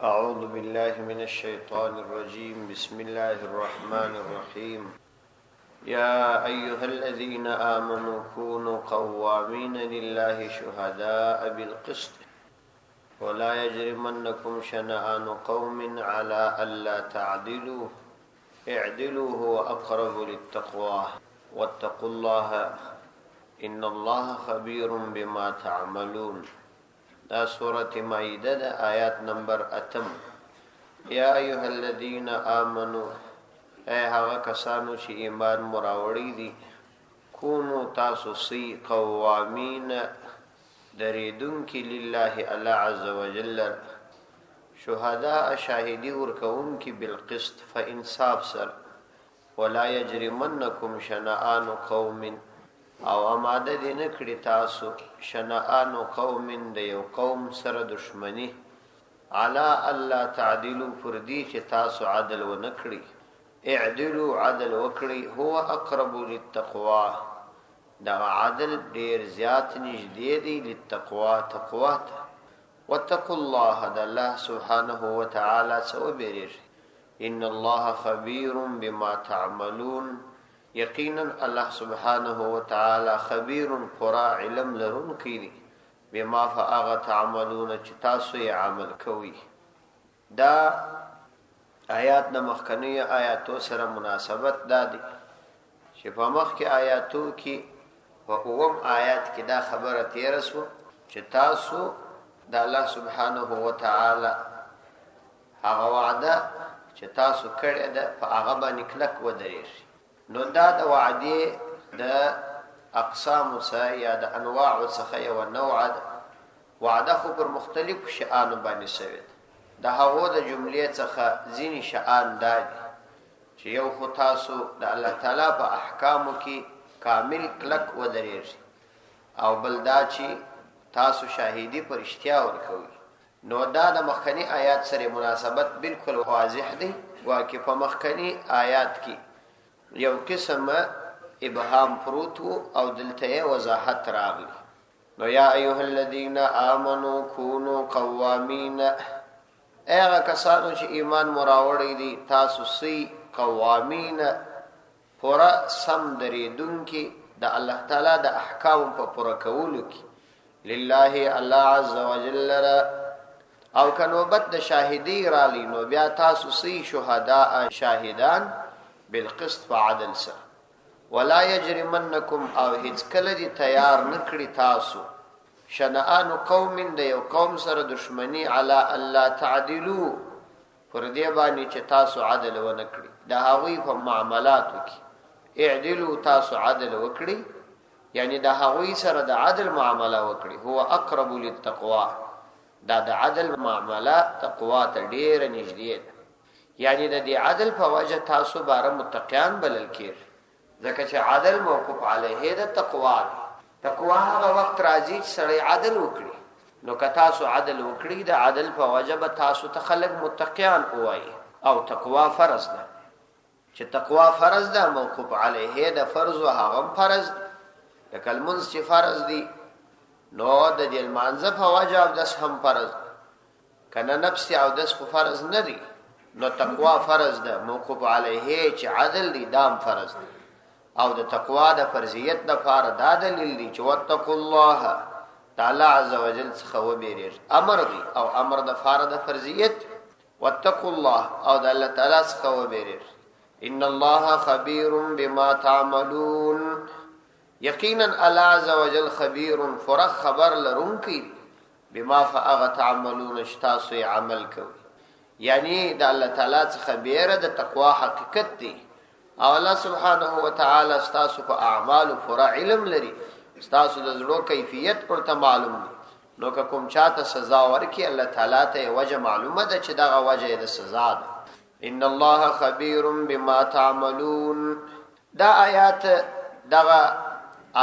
أعوذ بالله من الشيطان الرجيم بسم الله الرحمن الرحيم يا أيها الذين آمنوا كونوا قوامين لله شهداء بالقسط ولا يجرمنكم شنآن قوم على ألا تعدلوا اعدلوا هو أقرب للتقوى واتقوا الله إن الله خبير بما تعملون. دا سورة مائده دا آیات نمبر 8. یا ایها الذین آمنوا، اے هغه کسانو چې ایمان مراوړی دي، کونو تاسو سی قوامین دریدون کی لله الله عز وجل، شهداء شاهدی ورکون کی بالقسط فانصاف سر، ولا یجرمنکم شنآن قوم، او اماده دې نه کړی تاسو شنآن قوم د یو قوم سره دشمنی، علا الله تعدلوا فردی چې تاسو عدل و نکړي، اعدلوا عدل وکړي، هو اقرب للتقوى، دا عدل ډیر زیات نږدې دی للتقوى تقوا ته، واتقوا الله د الله سبحانه وتعالى سو بیریږي، ان الله خبير بما تعملون، یقینا الله سبحانه وتعالى خبير پورا علم لرونکی دی بما فاغ تعملون چې تاسو یې عمل کوي. دا آیات د مخکنی آیاتو سره مناسبت دادي چې په مخکې آیاتو کې په اوم آیات کې دا خبره تیر شو چې تاسو د الله سبحانه وتعالى هغه وعده چې تاسو کړی ده په هغه باندې کلک ودرېږئ. نو دا د وعده د اقسام څخه یا د انواع څخه یو نوع ده، وعده خو پر مختلف شیان باندې شوی ده، د هغه د جملې څخه ځینی شیان دي چې یو خو تاسو د الله تعالی په احکامو کې کامل کلک ودرېږئ، او بل دا چې تاسو شاهدی پر اشتیا ورکوي. نو دا د مخکنی آیات سره مناسبت بالکل واضح دی، واکه په مخکنی آیات کې یو قسم ابهام پروت او دلته وضاحت راغلی. نو یا ایها الذین آمنوا کونوا قوامین، اغه کسانو چې ایمان مراوړی دي تاسو سی قوامین پورا سم دریدونکي د الله تعالی د احکام په پورا کولو کې لله الله عز وجل، او کنوبت د شاهدی را لینو بیا تاسو سی شهداء شاهدان بالقسط فعدل سره، ولا یجرمنکم او هیڅ کله دي تیار نکړي تاسو شنآن قوم د یو قوم سره دشمنی، علی الله تعدلوا پر دې باندې چې تاسو عدل و نکړي د هغوی په معاملاتو کې، اعدلوا تاسو عدل وکړي، یعنی د هغوی سره د عدل معامله وکړي، هو اقرب للتقوى، دا د عدل معامله تقوا ته ډیر نږدې ده، یعنی د دې عدل په وجه تاسو بار متقیان بلل کېږي، ځکه چې عدل موقوف علیه د تقوا دی. تقوا هغه وخت راځي چې سړی عدل وکړي، نو که تاسو عدل وکړي د عدل په وجه به تاسو ته خلک متقیان وایي، او تقوا فرض ده، چې تقوا فرض ده موقوف علیه د فرض او هغه فرض لکه المنځ چې فرض دی، نو د دې المانځه په وجه او داس هم فرض، کنه نفس او داس خو فرض نه دی، نو تقوا فرض ده موقوف علیه چې عدل دی دام فرض دی، او د تقوا د فرضیت د فار دا دلیل دی چې واتقوا الله تعالی عز وجل څخه وبېریږئ، امر دی او امر د فار د فرضیت، واتقوا الله او د الله تعالی څخه وبېریږئ، ان الله خبير بما تعملون، یقینا الله عز وجل خبير فرخ خبر لرونکی بما فاغ تعملون اشتاسو عمل کوي، یعنی د الله تعالی څخه بیره د تقوا حقیقت دی، او الله سبحانه وتعالى استاسو په اعمال پورا علم لري، استاسو د زړه کیفیت پرته معلوم دی، نو که کوم چاته سزا ورکي الله تعالی ته وجه معلومه ده چې دغه وجه د سزا ده. ان الله خبير بما تعملون، دا آیات دغه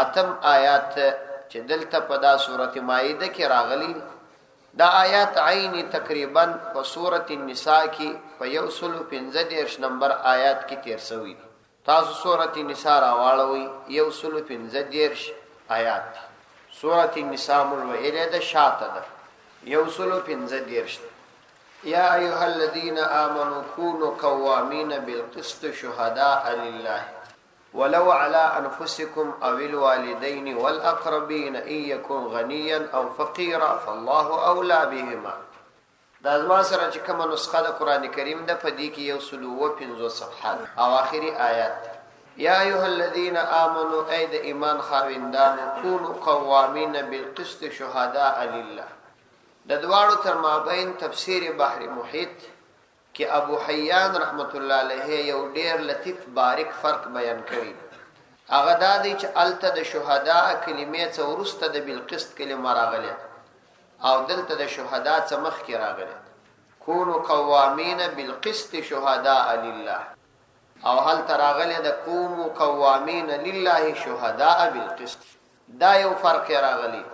اتم آیات چې دلته په دا سورته مائده کې راغلي، دا آیات عینی تقریبا په سورۃ النساء کې په 115 نمبر آیات کې تیر شوی. تاسو سورۃ النساء راوړوي 115 آیات، سورۃ النساء مرویله ده شاته ده 115. يا أيها الذين آمنوا كونوا قوامين بالقسط شهداء لله ولو على أنفسكم أو الوالدين والأقربين إن يكن غنيا أو فقيرا فالله أولى بهما. دا زما سره چې کومه نسخه د قران کریم ده په دې کې یو سلو و 50 صفحات او اخري آیات. یا ایها الذين آمنوا اي د ایمان خاوندان كونوا قوامين بالقسط شهداء لله. د دواړو تر مابین تفسیر بحر محیط کې ابو حیان رحمت الله علیه یو ډیر لطیف باریک فرق بیان کړی. هغه دا دی چې الته د شهدا کلمې څو ورسته د بالقسط کلمه راغله او دلته د شهدا څخه مخکې راغله. كونوا قوامین بالقسط شهداء لله او هل تراغله د قوموا قوامین لله شهداء بالقسط. دا یو فرق راغلی.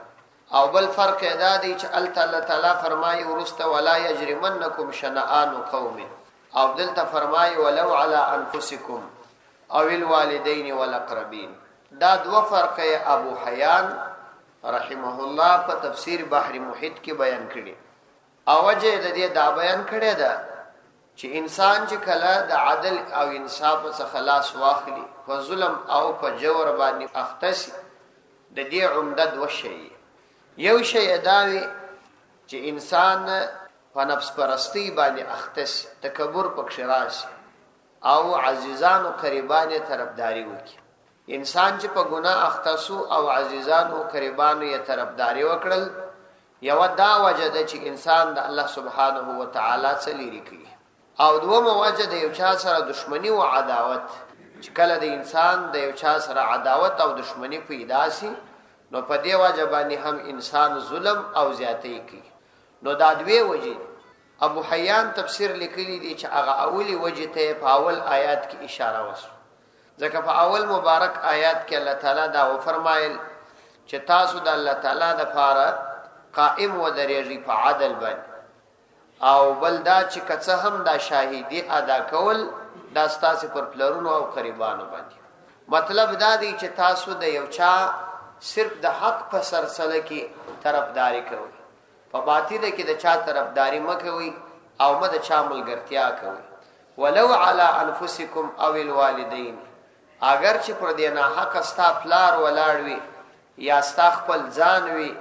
او بل فرق دا دی چې الله تعالی فرمایي ورسته ولا یجرمنکم شنآن قوم او دلته فرمایي ولو علی انفسکم او الوالدین والاقربین. دا دو فرق ابو حیان رحمه الله په تفسیر بحر محیط کې بیان کړي. او وجه د دې دا بیان کړي ده چې انسان چې کله د عدل او انصاف څخه خلاص واخلي په ظلم او په جور باندې اخته د دې عمده دو شی. یو شی داوی چې انسان په نفس پرستی باندې اخته تکبر پکښ راشي او عزیزان او قریبان طرفداري وکړي. انسان چې په ګناه اخته او عزیزان او قریبان یې طرفداري وکړل یو دا وجه ده چې انسان د الله سبحانه و تعالی څخه لري کوي. او دومره وجه د یو چا سره دشمنی او عداوت چې کله د انسان د یو چا سره عداوت او دشمنی پیدا شي نو په دې وجه باندې هم انسان ظلم او زیاتی کوي. نو دا دوی وجه ابو حیان تفسیر لیکلی دی چې هغه اولی وجه ته په اول آیات کې اشاره وشو. ځکه په اول مبارک آیات کې الله تعالی دا و فرمایل چې تاسو د الله تعالی د پاره قائم و درېږي په عدل باندې او بل دا چې کڅه هم دا شاهدی ادا کول دا ستاسو پر پلرونو او قریبانو باندې. مطلب دا دی چې تاسو د یو چا صرف د حق په سرسله کې طرفداري کوي، په باطل کې د چا طرفداري مکوي او مده چا ملګرتیا کوي. ولو علی انفسکم او الوالدین، اگر چې پر دې نه حق استا پلار ولاړ وي یا استا خپل ځان وي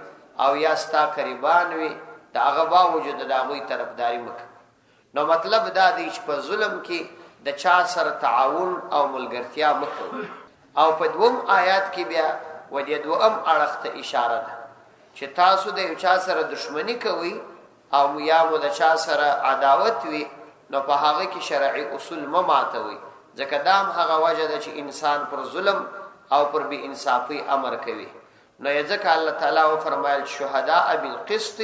او یا استا قریبان وي دا هغه باوجود د هغوی طرفداري مکوي. نو مطلب دا دی چې په ظلم کې د چا سره تعاون او ملګرتیا مکوي. او په دوم آیات کې بیا و دې دوم اړخ ته اشاره ده چې تاسو د یو چا سره دشمنی کوي او یا مو د چا سره عداوت وي نو په هغه کې شرعي اصول ماتوي. ځکه دا هغه وجه ده چې انسان پر ظلم او پر بی انصافی امر کوي. نو ځکه الله تعالی و فرمایل شهداء بالقسط،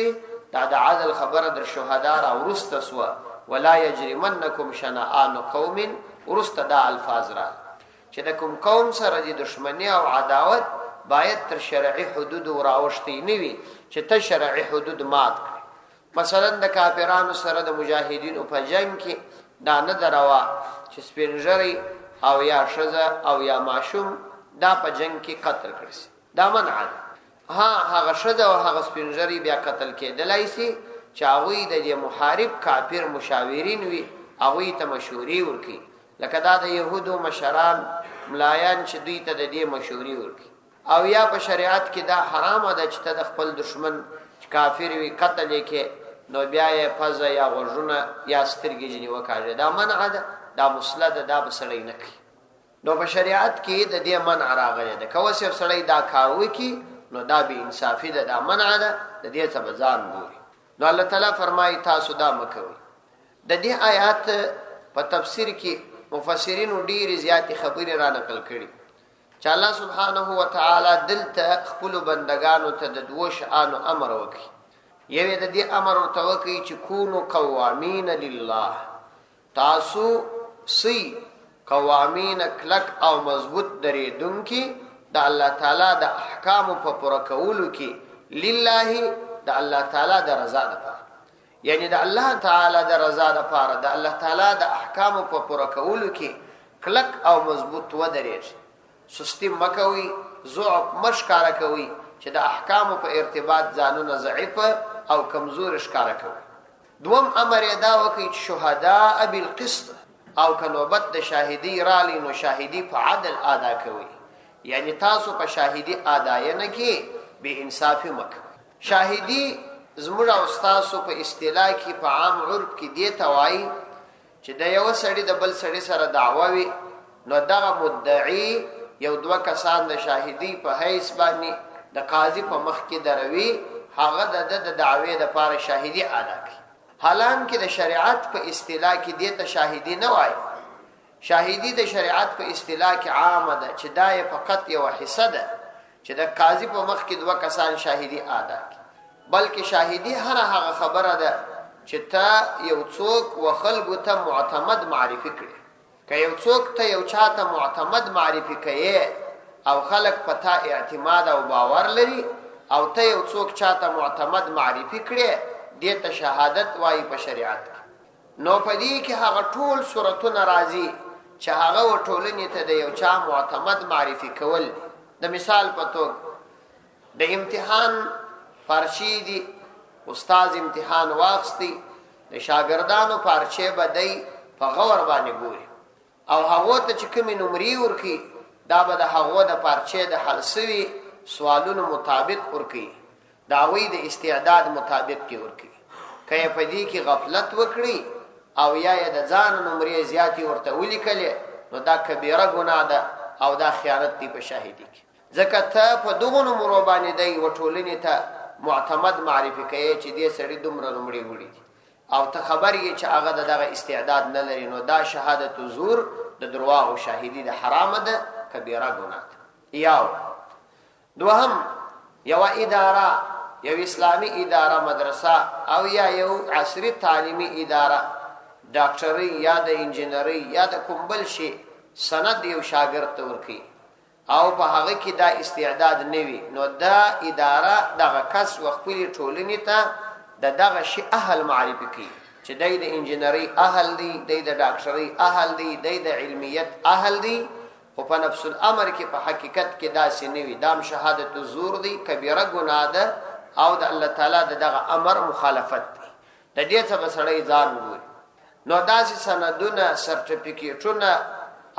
دا د عدل خبره در شهدا را ورسته سو ولا یجرمنکم شنآن قوم ورسته دا الفاظ را چې د کوم قوم سره د دشمنی او عداوت باید تر شرعي حدود راوښتي نه وي چې ته شرعي حدود مات کړې. مثلا د کافرانو سره د مجاهدینو په جنگ کې دا نه دروا چې سپینږیری او یا ښځه او یا ماشوم دا په جنگ کې قتل کړي، دا منع ده. هغه ښځه او هغه سپینږیری بیا قتل کېدلای شي چې هغوی د دې محارب کافر مشاورین وي، هغوی ته مشورې ورکړي. لکه دا د یهودو مشران ملایان چې دوی ته د دې مشورې ورکړي. او یا په شریعت کې دا حرام ده چې ته د خپل دشمن کافر وي قتل یې کې نو بیا یې پزه یا غوږونه یا سترګې ځینې وکاږي، دا منع ده، دا مسله ده، دا به سړی نه کوي. نو په شریعت کې د دې منع راغلی ده. که اوس یو سړی دا کار وکړي نو دا بې انصافي ده، دا منع ده، د دې څخه به ځان ګوري. نو الله تعالی فرمایي تاسو دا مه کوئ. د دې آیات په تفسیر کې مفسرینو ډېرې زیاتې خبرې را نقل کړي چې الله سبحانه و تعالی دلته خپلو بندګانو ته د دوو شیانو امر وکړي. یو یې د دې امر ورته وکړي چې کونو قوامین لله، تاسو سی قوامین کلک او مضبوط درېدونکي د الله تعالی د احکامو په پوره کولو کې لله د الله تعالی د رضا لپاره، یعنی د الله تعالی د رضا لپاره د الله تعالی د احکامو په پوره کولو کې کلک او مضبوط ودرېږي. سستی مکوي، ضعف مشکاره کوي چې د احکامو په ارتباط ځانونه ضعیف او کمزور ښکاره کوي. دوم امر یې دا وکړي چې شهداء بالقسط او که نوبت د شاهدی رالی نو شاهدی په عدل ادا کوي، یعنی تاسو په شاهدی اداینه کې بے انصافي مکه. شاهدی زموږ او تاسو په اصطلاح کې په عام عرف کې دی توای چې د یو سړي د بل سړي سره دعوا وي نو دغه مدعی یو دوه کسان د شاهدی په حیث باندې د قاضي په مخ کې دروي، هغه د دعوی د پاره شاهدی ادا کوي. حالانکه د شریعت په اصطلاح کې دی ته شاهدی نه وای. شاهدی د شریعت په اصطلاح کې عامه ده چې دا فقط یو حصہ ده چې د قاضي په مخ کې دوه کسان شاهدی ادا کوي، بلکې شاهدی هغه خبره ده چې تا یو څوک و خلکو ته معتمد معرفي کړي. که یو څوک ته یو چاته معتمد معرفي کړي او خلک پتا اعتماد او باور لري، او ته یو څوک چاته معتمد معرفي کړي، دې ته شهادت وایي په شریعت کې. نو په دې کې هغه ټول صورتونه راځي چې هغه و ټولنې ته د یو چا معتمد معرفي کول. د مثال په توګه د امتحان پارچې دي، استاد امتحان واخستی، د شاګردانو پارچې بدای په غور باندې ګوري او هغه ته چې کومې نمرې ورکي دا به د هغه د پارچې د حل سوي سوالونو مطابق ورکي، دا وی د استعداد مطابق کې ورکي. که په دې کې غفلت وکړي او یا د ځان نمرې زیاتی ورته ولیکلې نو دا کبیره ګناه ده او دا خیانت دی په شاهدی کې. ځکه ته په دغه نمرو باندې دی وټولنې ته معتمد معرفي کوي چې دې سړي دومره نمرې وړي او ته خبر یې چې هغه دغه استعداد نه لري، نو دا شهادت زور د درواغ او شاهدی د حرام ده، کبیره ګناه ده. یو دوهم یو اداره، یو اسلامی اداره، مدرسه او یا یو عصري تعلیمی اداره، ډاکټري یا د انجینری یا د کوم بل شي سند یو شاګرد ته ورکي او په هغه کې دا استعداد نوي، نو دا اداره دغه کس وخپلی ټولنې ته دغه شي اهل معرفي کوي چې د انجینری اهل دی، د ډاکټري اهل دی، د علمیت اهل دی، خو په نفس الامر کې په حقیقت کې دا سي نوي. دام شهادت زور دی، کبیره ګناه ده او د الله تعالی دغه امر مخالفت دی. د دې څخه سړی ځان وګوري. نو داسې سندونه، سرټیفیکیټونه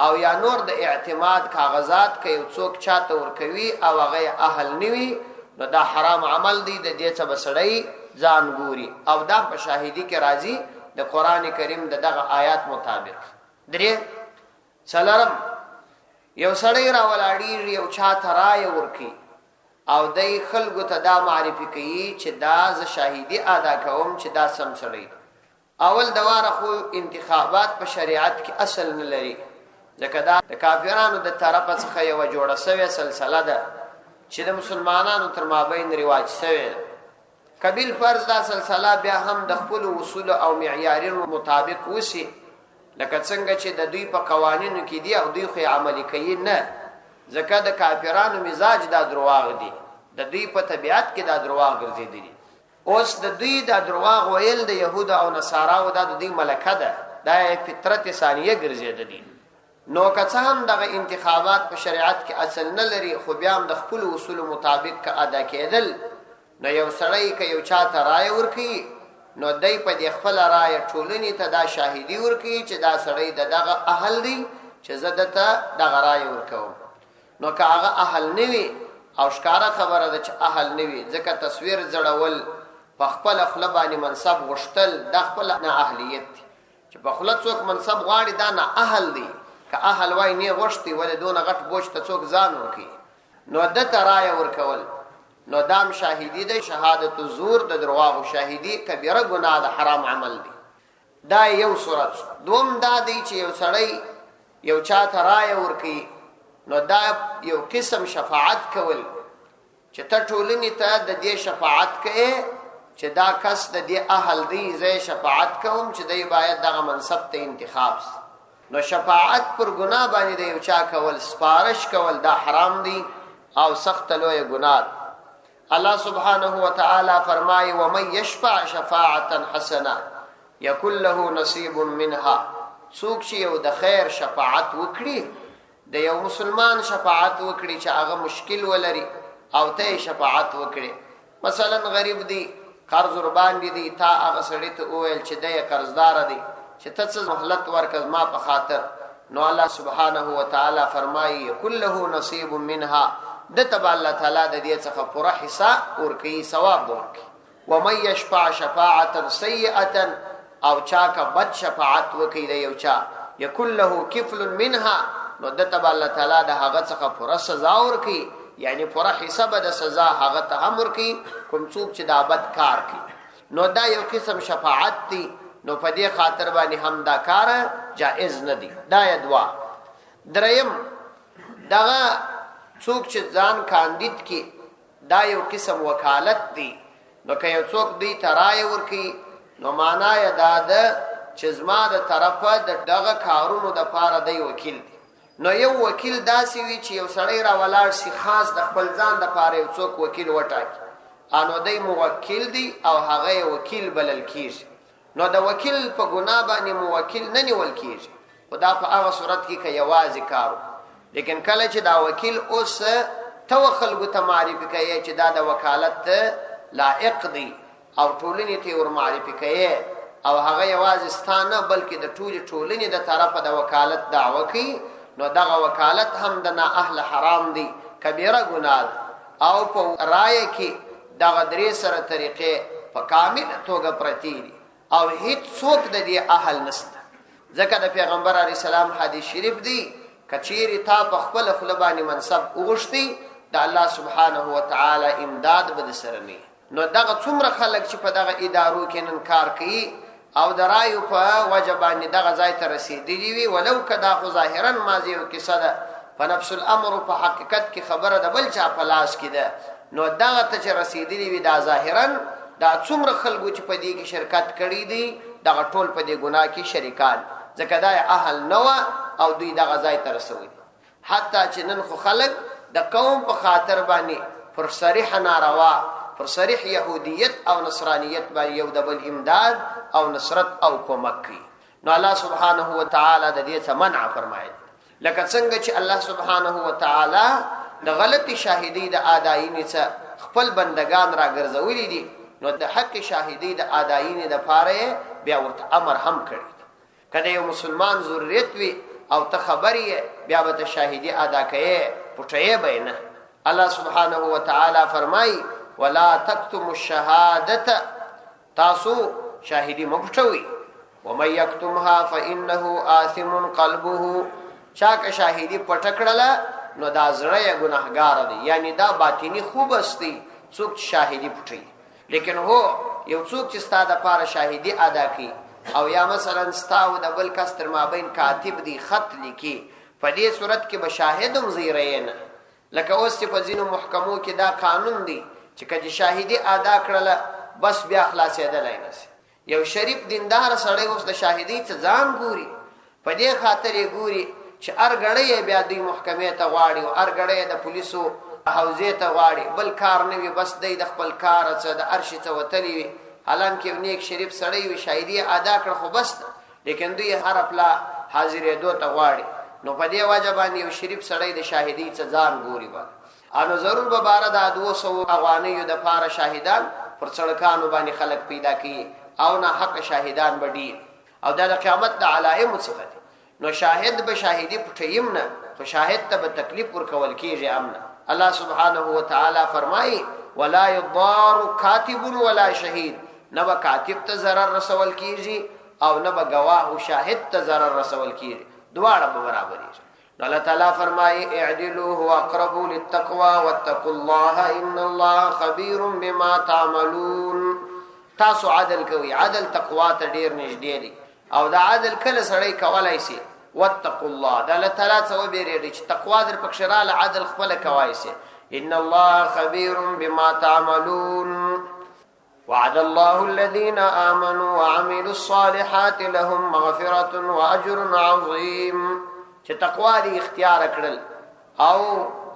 او یا نور د اعتماد کاغذات که یو څوک چاته ورکوي او هغه اهل نوي، نو دا حرام عمل دی. د دې څخه سړی ځان ګوري او دا په شاهدی کې راځي د قران کریم دغه آیات مطابق. درې څلورم یو سړی راولاړي یو چاته رائے ورکي او دای خلکو ته دا معرفي کوي چې دا ز شاهدی ادا کوم چې دا سم سړی. اول دواره خو انتخابات په شریعت کې اصل نه لري، ځکه دا د کافرانو د طرفه څخه یو جوړه شوی سلسله ده چې د مسلمانانو تر مابین رواج شوی. قبیل فرض دا سلسله بیا هم د خپل اصول او معیارونو مطابق وسی، لکه څنګه چې د دوی په قوانینو کې دی او دوی خو عملي کوي نه، ځکه د کافرانو مزاج دا درواغ دي، د دوی په طبیعت کې دا درواغ ګرځېدلي. اوس د دوی دا درواغ ویل د يهود او نصاراو دا د دوی ملکه ده، دا فطرت ثانیه ګرځېدلي. نو که څه هم دغه انتخابات په شریعت کې اصل نه لري، خو بیا هم د خپل اصول مطابق ادا کېدل. نو یو سړی که یو چاته رائے ورکي نو دای په دې خپل رائے ټولنې ته دا شاهدی ورکي چې دا سړی دغه اهل دی چې زدته دغه رائے ورکوم. نو که هغه اهل نوي او ښکارا خبره ده چې اهل نوي، ځکه تصویر جوړول په خپل خپل باندې منصب غشتل د خپل نه اهلیت دی. چې په خپل څوک منصب غواړي دا نه اهل دی، که اهل وای نه غشتي ولې دون غټ بوج ته څوک ځان ورکي، نو د ترای ورکول نو دام شاهدی ده، شهادت زور د درواغ او شاهدی کبیره ګناه ده، حرام عمل دی. دا یو صورت. دوم دا دی چې یو سړی یو چا ترای ورکي، نو دا یو قسم شفاعت کول چې ته ټولنې ته د دې شفاعت کوي چې دا کس د دې اهل دی، زه شفاعت کوم چې دی باید دغه منصب ته انتخاب. نو شفاعت پر ګناه باندې یو چا کول، سپارش کول، دا حرام دی او سخت لوی ګناه. الله سبحانه وتعالى فرمای ومن يشفع شفاعه حسنه يكن له نصيب منها. څوک چې یو د خیر شفاعت وکړي، د یو مسلمان شفاعت وکړي چې هغه مشکل ولري او ته شفاعت وکړي، مثلا غریب دی قرض ور باندې دی تا هغه سړی ته وویل چې دی قرضدار دی چې ته څه مهلت ورکړ ما په خاطر نو الله سبحانه وتعالى فرمایي كله نصيب منها دتب الله تعالی د دې څخه پوره حصہ ورکي ثواب ورکي ومن يشفع شفاعه سيئه او چا کا بد شفاعت وکي دی یو چا يكون له كفل منها نو دتب الله تعالی د هغه څخه پوره سزا ورکي یعنی پوره حصہ به د سزا هغه ته هم ورکي کوم څوک چې دا بد کار کوي نو دا یو قسم شفاعت دی نو په دې خاطر باندې هم دا کار جائز نه دی دا یدوا دریم دغه څوک چې ځان کاندید کی دا یو قسم وکالت دی نو که یو څوک دی ترای ورکی نو معنا یې دا ده چې زما د طرفه د دغه کارونو د پاره دی وکیل دی نو یو وکیل داسې وي چې یو سړی را ولاړ سي خاص د خپل ځان د پاره یو څوک وکیل وټاکي انو دی موکل دی او هغه وکیل بلل کیږي نو د وکیل په ګناه باندې موکل نه نیول کیږي خدا په هغه صورت کې کې یوازې کارو لیکن کله چې دا وکیل اوس تو خلکو ته معرفي کوي چې دا د وکالت لائق دی او ټولنې ته ور معرفي کوي او هغه یوازې ستانه بلکې د ټولنې د طرفه د وکالت دعوه کوي نو دغه وکالت هم د نه اهل حرام دی کبیره ګناه او په رائے کې دغه درې سره طریقې په کامل توګه پرتی دي او هیڅ څوک د دې اهل نشته ځکه د پیغمبر علی السلام حدیث شریف دی کچيري تا په خپل خپلبانی منصب وغشتي د الله سبحانه و تعالی امداد بد سره نه نو دغه څومره خلک چې په دغه ادارو کې نن کار کوي او درایو په وجبانی دغه ځای ته رسیدلی وي ولو کدا خو ظاهرا ماضی او کیسه ده په نفس الامر په حقیقت کې خبره ده بل چا په لاس کې ده نو دغه ته چې رسیدلی وي دا ظاهرا دا څومره خلکو چې په دې کې شرکت کړي دي دغه ټول په دې ګناه کې شریکان ځکه دا اهل نو او دوی دغه ځای ته رسوي حتی چې نن خو خلک د قوم په خاطر باندې پر صریح ناروا پر صریح يهودیت او نصرانیت باندې یو د بل امداد او نصرت او کومک کوي نو الله سبحانه و تعالی د دې څخه منع فرمایي لکه څنګه چې الله سبحانه و تعالی د غلطي شاهدی د اداینې څخه خپل بندگان را ګرځولې دي نو د حق شاهدی د اداینې د پاره بیا ورته امر هم کړی کله یو مسلمان ضرورت وي او ته خبرې بیا به شاهدی ادا کوي پټه بینه الله سبحانه و تعالی فرمای ولا تكتموا الشهاده تاسو شاهدی مپټوي ومن يكتمها فانه آثم قلبه چاک شاهدی پټکړه نو دا زړه ګناهګار دی یعنی دا باطینی خوب استی څوک شاهدی پټي لیکن هو یو څوک چې ستاده لپاره شاهدی ادا کوي او یا مثلا ستاو د بل کس تر مابین کاتب دی خط لیکي په دې صورت کې به شاهدم زیرین لکه اوس چې په ځینو محکمو کې دا قانون دی چې کله شاهدی ادا کړله بس بیا خلاصېدلای نشي یو شریف دیندار سړی اوس د شاهدی څخه ځان ګوري په دې خاطر یې ګوري چې ارګړې بیا د محکمې ته غواړي او ارګړې د پولیسو حوزې ته غواړي بل کار نه وي بس د خپل کار څخه د ارشي ته وتلی وي حالانکه نیک شریف سړی وي شاهدی ادا کړ خو بس لیکن دوی هر خپل حاضرې دوه ته غواړي نو په دې وجه باندې یو شریف سړی د شاهدی څخه ځان ګوري با انو ضرور به بار د 200 افغانیو د پاره شاهدان پر سړکانو باندې خلک پیدا کی او نه حق شاهدان بډی او د قیامت د علائم څخه نو شاهد به شاهدی پټیم نه خو شاهد ته به تکلیف ورکول کیږي امنه الله سبحانه و تعالی فرمایي ولا يضار كاتب ولا شهيد نبا کاتب ته zarar رسول کیږي او نبا گواه او شاهد ته zarar رسول کیږي دواړه برابر دي نو الله تعالی فرمایي اعدلوا هو اقرب للتقوى واتقوا الله ان الله خبير بما تعملون تاسو عدل کوي عدل تقوا ته ډیر نږدې دي او دا عدل کله سړی کولای شي واتقوا الله دا الله تعالی څو بیرېږي چې تقوا در پکښراله عدل خپل کوي شي ان الله خبير بما تعملون وعد الله الذين آمنوا وعملوا الصالحات لهم مغفرة وأجر عظيم چې تقوا دی اختیار کړل او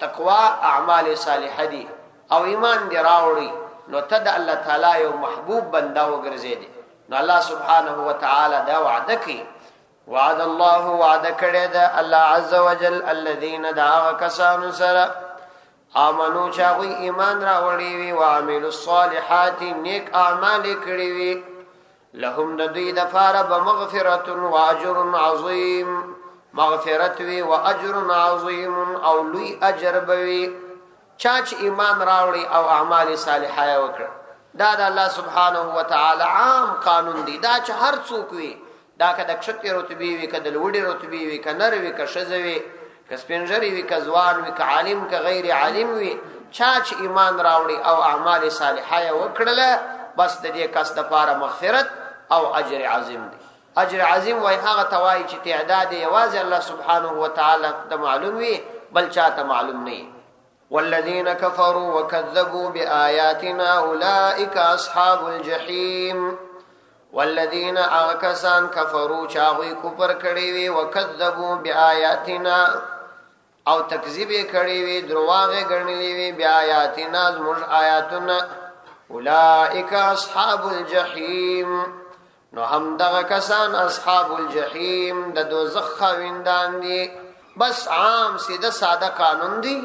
تقوا اعمال صالحه دي او ایمان دی راوړي نو ته د الله تعالی یو محبوب بنده وګرځیدي نو الله سبحانه و تعالی دا وعده کوي وعد الله وعده کړی ده الله عز وجل الذين دعوا كسانوا سره امنو چاوی ایمان راوړي وي او عملوا الصالحات نیک اعمال کړی وي لهم د دوی د فاره بمغفرة واجر عظیم مغفرت وی و اجر عظیم او لوی اجر بوي چا چې ایمان راوړي او اعمال صالحه وکړي دا د الله سبحانه و تعالی عام قانون دی دا چې هر څوک وي دا کده کښتې رتبی وي کده لوړې رتبی وي کنر وي که ښځه وي که سپینږیری وي که ځوان وي که عالم که غیر عالم وي چا چې ایمان راوړي او اعمال صالحه وکړله بس د دې کس دپاره مغفرت او اجر عظیم دی اجر عظیم وای هغه توای چې تعداد یوازې الله سبحانه و تعالی د معلوم وي بل چاته معلوم نه والذین کفروا وکذبوا بآیاتنا اولئک اصحاب الجحیم والذین اغکسان کفروا چاوی کفر کړي وي وکذبوا بآیاتنا او تکذیب کړي وي درواغ ګڼلې وي بآیاتنا زموږ آیاتنا اولئک اصحاب الجحیم نو هم دغه کسان اصحاب الجحیم د دوزخ خویندان دي بس عام سیده ساده قانون دی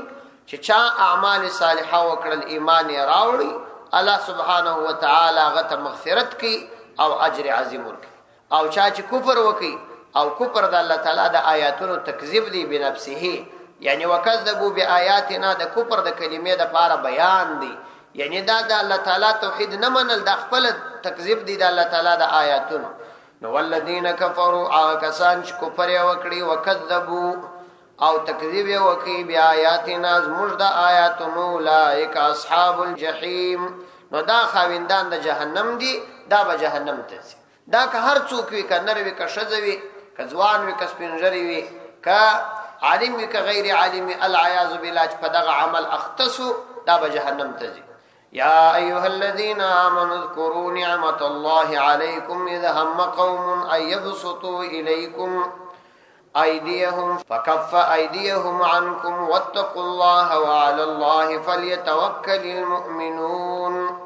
چې چا اعمال صالحه وکړل ایمان یې راوړي الله سبحانه و تعالی هغه مغفرت کوي او اجر عظیم ورکوي او چا چې کفر وکړي او کفر د الله تعالی د آیاتونو تکذیب دی بنفسه یعنی وکذبوا بآیاتنا د کفر د کلمې د پاره بیان دی یعنی دا د الله تعالی توحید نه منل د خپل تکذیب دی د الله تعالی د آیاتونو نو والذین کفروا کسان چې کفر وکړي وکذبوا او تکذیب وکړي بیا آیاتنا زموږ د آیاتونو اولئک اصحاب الجحیم نو دا خاوندان د جهنم دي دا به جهنم ته ځي دا که هر څوک وي که نر وي که ښځه وي که ځوان وي که سپینږیری وي که عالم وي که غیر عالم وي العیاذ بالله چې په دغه عمل اختصو دا به جهنم ته ځي يا أيها الذين آمنوا اذكروا نعمة الله عليكم إذ هم قوم أن يبسطوا إليكم أيديهم فكف أيديهم عنكم واتقوا الله وعلى الله فليتوكل المؤمنون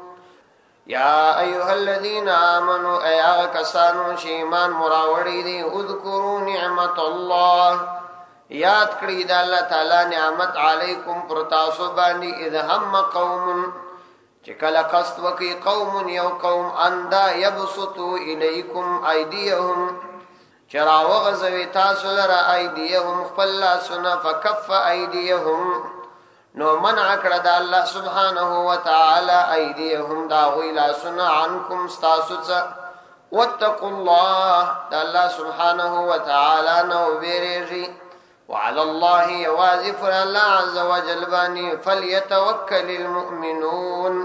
يا أيها الذين آمنوا أي كسانو شيمان مراوڑی دی اذكروا نعمة الله یاد کړئ د الله تعالی نعمت علیکم پر تاسو باندې اذ هم قوم چې کله قصد وکي قوم یو قوم اندا یبسطو الیکم ایدیهم چرا وغزوی تاسو لرا ایدیهم خپل لاسونه فکف ایدیهم نو منع کړه د الله سبحانه و تعالی ایدیهم دا غوی لاسونه عنکم ستاسو څخه واتقوا الله د الله سبحانه و تعالی نو بیریږي وعلى الله يواظف الله عز وجل باني فليتوكل المؤمنون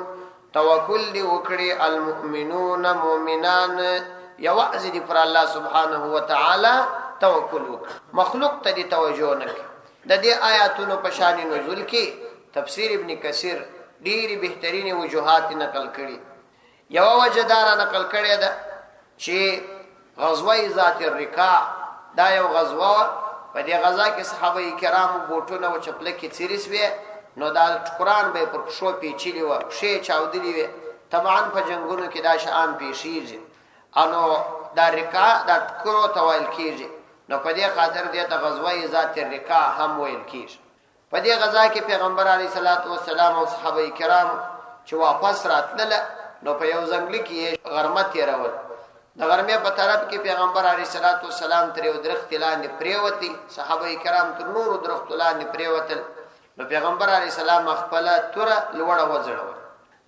توکل دی وکړي المؤمنون مؤمنان یواز دی پر الله سبحانه و تعالی توکل وکړي مخلوق ته دی توجه نه د دې آیاتونو په شان نزول کې تفسیر ابن کثیر ډېری بهترین وجوهات نقل کړي یو وجدار نقل کړي ده چې غزوه ذات الرقاع دا یو غزوه په دې غزا کې صحابه کرام بوټونه او چپلکې چیرېس وي نو دا قرآن به پر شو پیچلی و شی چاودلی وي طبعا په جنگونو کې دا شان پیشیږي انو دا رکا دا ټکرو ته ویل کېږي نو په دې خاطر دې ته غزوه ذات الرکا هم ویل کېږي په دې غزا کې پیغمبر علیه الصلاۃ والسلام او صحابه کرام چې واپس راتلل نو په یو ځنګل کې غرمه تیرول د غرمې په طرف کې پیغمبر علیه الصلاۃ والسلام تر یو درخت لاندې پریوتی صحابه کرام تر نورو درخت لاندې پریوتل نو پیغمبر علیه السلام خپل تور لوړه وځړول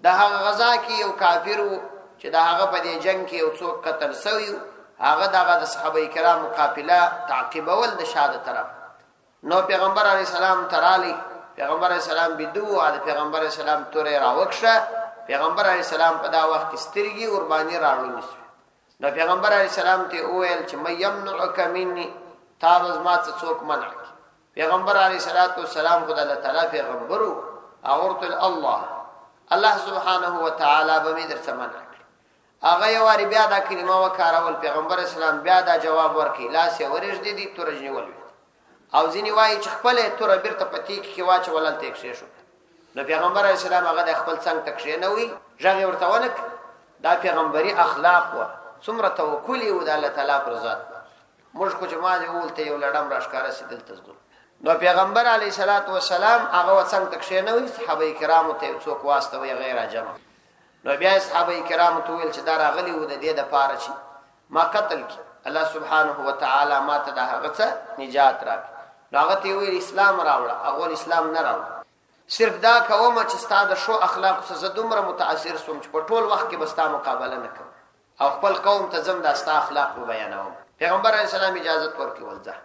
د هغه غزا کې یو کافر چې د هغه په دې جنگ کې یو څوک قتل شوی هغه د صحابه کرام قافله تعقیبول د شاده طرف نو پیغمبر علیه السلام ترالی پیغمبر علیه السلام بدو او پیغمبر علیه السلام تور راوښه پیغمبر علیه السلام په دا وخت کې سترګي قرباني راوړل نو پیغمبر علیه السلام ته وویل چې مې يمنعک مني تاسو ما څه څوک منع پیغمبر علیه الصلاۃ والسلام خدای الله تعالی پیغمبرو اورت الله سبحانه و تعالی به می در سمنع هغه یو واری بیا دا کلمه وکړول پیغمبر اسلام بیا دا جواب ورکړي لاس یې ورژ دي تورجنی ول او ځینی وایي چې خپل تور بیرته پتی کې واچ ولل تک شو نو پیغمبر اسلام هغه د خپل څنګه تک شي نه وي ژغه ورته ونک دا پیغمبري اخلاق و څومره توکل یو د الله تعالی پر ذات موږ کو جماعت ولته یو لړم راشکاره سیدل تزګل نو پیغمبر علیه الصلاۃ والسلام هغه څنګه تکشینوي صحابه کرامو ته څوک واسطوي غیر جمع. نو بیا صحابه کرامو ته ویل چې دا راغلی و د دې د پاره چې ما قتل کی الله سبحانه و تعالی ما ته د هغه څخه نجات راکړي. نو هغه ته ویل اسلام راوړه، هغه اسلام نه راوړه، صرف دا کوم چې ستاسو شو اخلاق څخه دومره متاثر سوم چې په ټول وخت کې بستا مقابله نه کوم او خپل قوم ته زم د ستاسو اخلاق بیانوم. پیغمبر علیه السلام اجازه ورکړي. ځه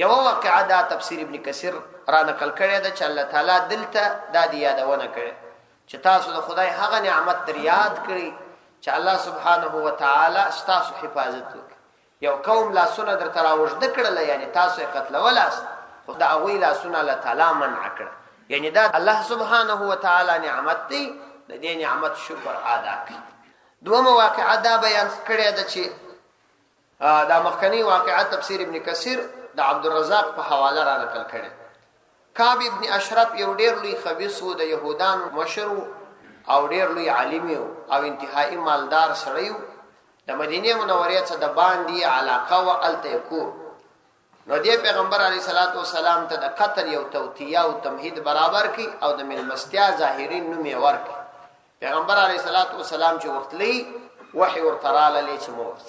یو واقعا دا تفسیر ابن کثیر را نقل کړی ده چې الله تعالی دلته دا دی یادونه کړي چې تاسو د خدای هغه نعمت در یاد کړئ چې الله سبحانه و تعالی تاسو حفاظت وکړي. یو قوم لا سونه در تراوجد کړل، یعنی تاسو یې قتل ولاس، خدای هغه لا سونه الله تعالی منع کړ. یعنی دا الله سبحانه و تعالی نعمت دی، د دې نعمت شکر ادا کړئ. دومره واقعا دا بیان کړی ده چې دا مخکنی واقعا تفسیر ابن کثیر د عبدالرزاق په حواله را نقل کړي. کعب ابن اشرف یو ډیر لوی خبيث و، د يهودانو مشر او ډیر لوی عالم او انتهایی مالدار سړی و. د مدینه منورې څخه د باندې علاقه او التکو. نو دی پیغمبر علیه الصلاۃ والسلام ته د قتل یو توتیه او تمهید برابر کی او د ملمستیا ظاهرین نوم یې ورک. پیغمبر علیه الصلاۃ والسلام چې وختلی وحی ورتراله لې چې موت.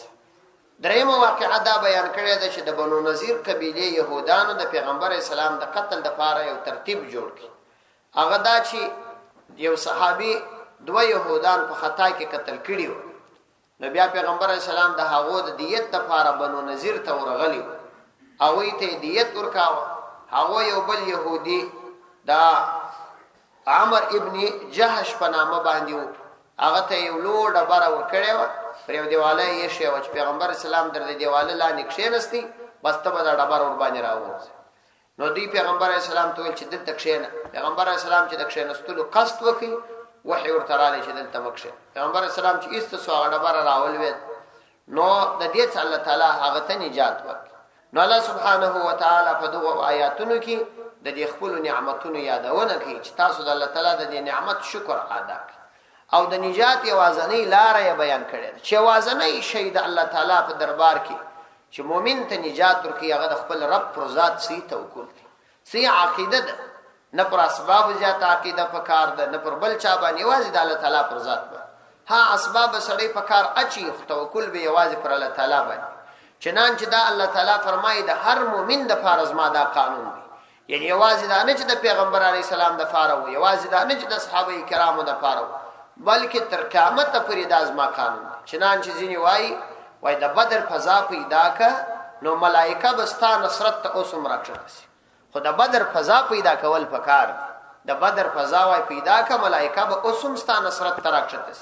درېمه واقعه دا بیان کړی ده چې د بنو نذیر قبیله يهودانو د پیغمبر اسلام د قتل د پاره یو ترتیب جوړ کړي. هغه دا چې یو صحابي دوه يهودان په خطا کې قتل کړي و. نو بیا پیغمبر اسلام د هغو د دیت لپاره بنو نذیر ته ورغلی او یې ته دیت ورکاوه. هغه یو بل يهودي دا عمر ابن جهش په نامه باندې و، هغه ته یو لوړه بره ورکړې و پر یو دیواله یې شی و چې پیغمبر اسلام در دې دیواله لاندې کښېنستی بس ته به دا ډبر ور باندې راووځي. نو دی پیغمبر اسلام ته ویل چې دلته کښېنه. پیغمبر اسلام چې د کښېنستلو قصد وکړي وحی ورته رالی چې دلته مه کښېنه. پیغمبر اسلام چې ایسته سو هغه ډبره راولوېد. نو د دې څخه الله تعالی هغه ته نجات ورکړي. نو الله سبحانه و تعالی په دغو آیاتونو کې د دې خپل نعمتونو یادونه کوي چې تاسو د الله تعالی د دې نعمت شکر ادا کړئ او د نجات یوازنی لار یې بیان کړی چې یوازنی شی د الله تعالی په دربار کې چې مؤمن ته نجات ورکړي هغه د خپل رب پر ذات سي توکل کوي. سي عقیده ده، نه پر اسباب زیات عقیده پکار ده، نه پر بل چا باندې یوازې د الله تعالی پر ذات باندې. ها اسباب سړی پکار اچي توکل به یوازې پر الله تعالی باندې. چنانچه دا الله تعالی فرمایي د هر مؤمن د فرض ما دا قانون دی. یعنی یوازې دا نه چې د پیغمبر علی السلام د فاره و، یوازې دا نه چې د صحابه کرامو د فاره و، بلکې تر قیامت پورې دا ازما قانون دی. چنانچه ځینې وای د بدر فضا پیدا کا نو ملائکه بستا نصرت ته اوسم راکړي. خو د بدر فضا پیدا کول پکار د بدر فضا وای پیدا کا ملائکه به اوسم ستا نصرت ته راکړي.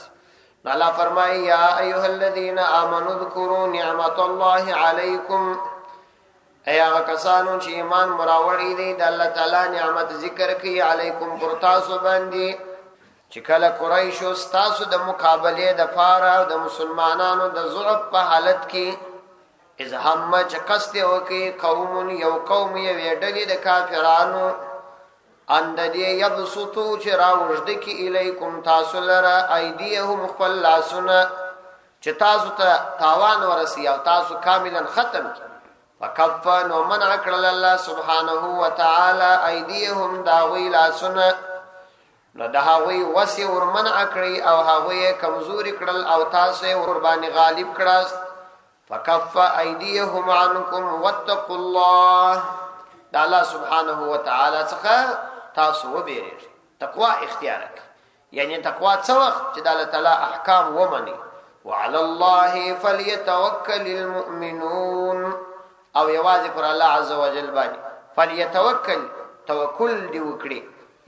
نو الله فرمایي یا ایها الذین آمنوا اذکروا نعمت الله علیکم. ای هغه کسانو چې ایمان مراوړی دی د الله تعالی نعمت ذکر کوي علیکم پر تاسو باندې چې کله قریشو ستاسو د مقابله د پاره د مسلمانانو د ضعف په حالت کې اذ هم چې قصد وکي قوم یو قوم یې ډلې د کافرانو اند دې یبسطو چې راوړد کی الیکم تاسو لره ایدیهم خپل لاسونه چې تاسو ته تاوان ورسی او تاسو کاملا ختم کی. فکف نو منع کړل الله سبحانه و تعالی ایدیهم داوی لاسونه، نو د هغوی وسی ور منع کړی او هغوی کمزوري کړل او تاسو ور باندې غالب کړل. فکف ایدیهم عنکم واتقوا الله. د الله سبحانه و تعالی څخه تاسو وبېریږئ، تقوا اختیار کړئ. یعنی تقوا څه وخت چې د الله تعالی احکام ومني. وعلى الله فليتوكل المؤمنون. او یوازې پر الله عز وجل باندې فليتوکل توکل دی وکړي،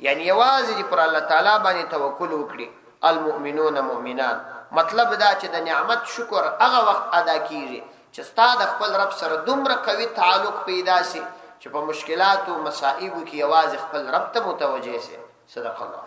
یعنی یوازې پر الله تعالی باندې توکل وکړي المؤمنون مؤمنان. مطلب دا چې د نعمت شکر هغه وخت ادا کیږي چې ستاسو د خپل رب سره دومره قوي تعلق پیدا شي چې په مشکلات او مصائب کې یوازې خپل رب ته متوجه شي. صدق الله.